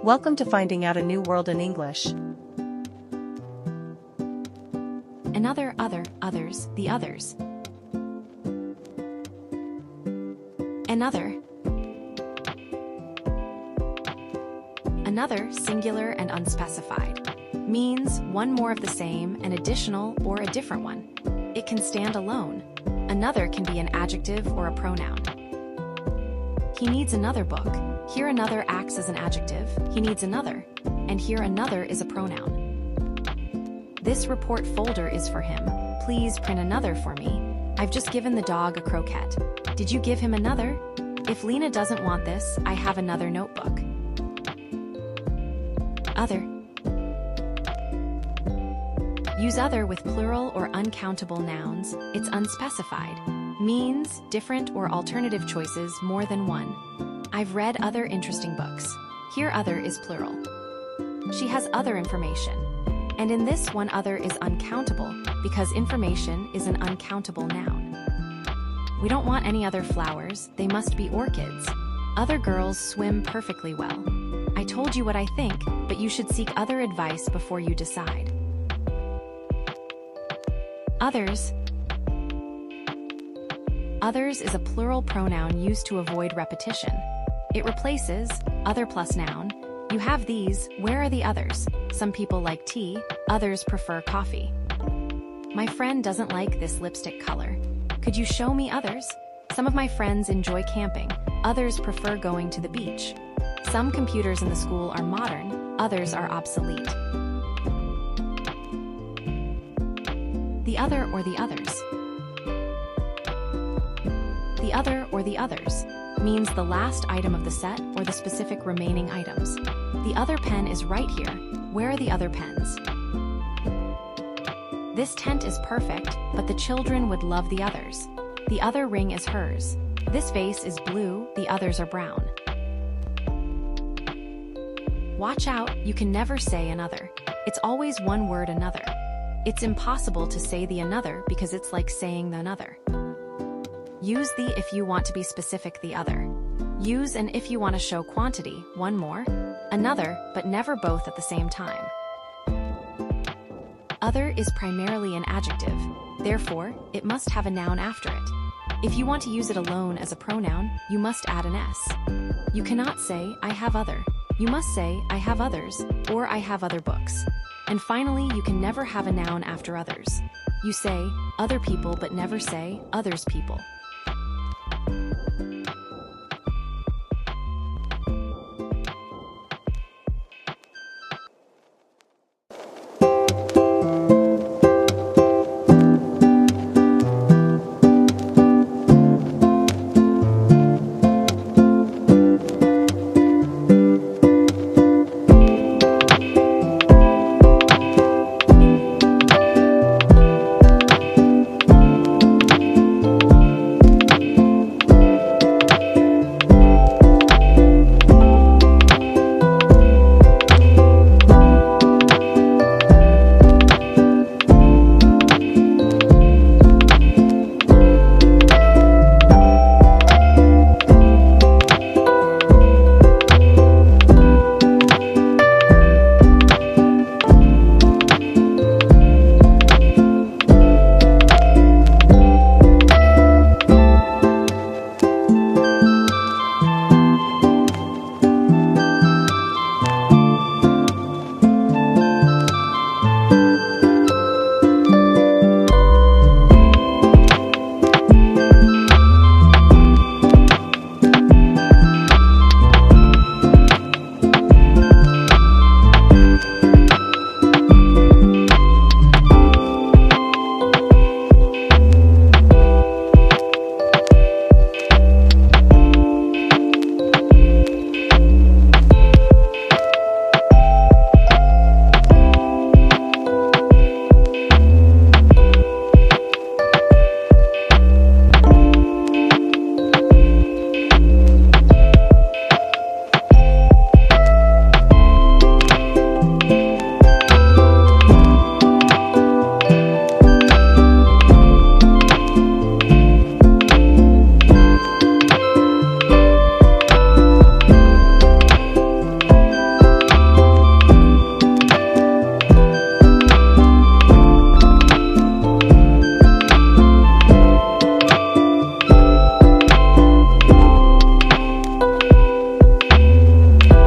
Welcome to Finding Out a New World in English. Another, other, others, the others. Another. Another, singular and unspecified. Means one more of the same, an additional, or a different one. It can stand alone. Another can be an adjective or a pronoun. He needs another book. Here another acts as an adjective, he needs another, and here another is a pronoun. This report folder is for him. Please print another for me. I've just given the dog a croquette. Did you give him another? If Lena doesn't want this, I have another notebook. Other. Use other with plural or uncountable nouns. It's unspecified. Means different or alternative choices, more than one. I've read other interesting books. Here other is plural. She has other information. And in this one other is uncountable because information is an uncountable noun. We don't want any other flowers, they must be orchids. Other girls swim perfectly well. I told you what I think, but you should seek other advice before you decide. Others. Others is a plural pronoun used to avoid repetition. It replaces other plus noun. You have these, where are the others? Some people like tea, others prefer coffee. My friend doesn't like this lipstick color. Could you show me others? Some of my friends enjoy camping, others prefer going to the beach. Some computers in the school are modern, others are obsolete. The other or the others. The other or the others means the last item of the set or the specific remaining items. The other pen is right here. Where are the other pens? This tent is perfect, but the children would love the others. The other ring is hers. This vase is blue, the others are brown. Watch out, you can never say another. It's always one word another. It's impossible to say the another because it's like saying the another. Use the if you want to be specific the other. Use an if you want to show quantity, one more, another, but never both at the same time. Other is primarily an adjective, therefore, it must have a noun after it. If you want to use it alone as a pronoun, you must add an S. You cannot say, I have other. You must say, I have others, or I have other books. And finally, you can never have a noun after others. You say, other people but never say, others people.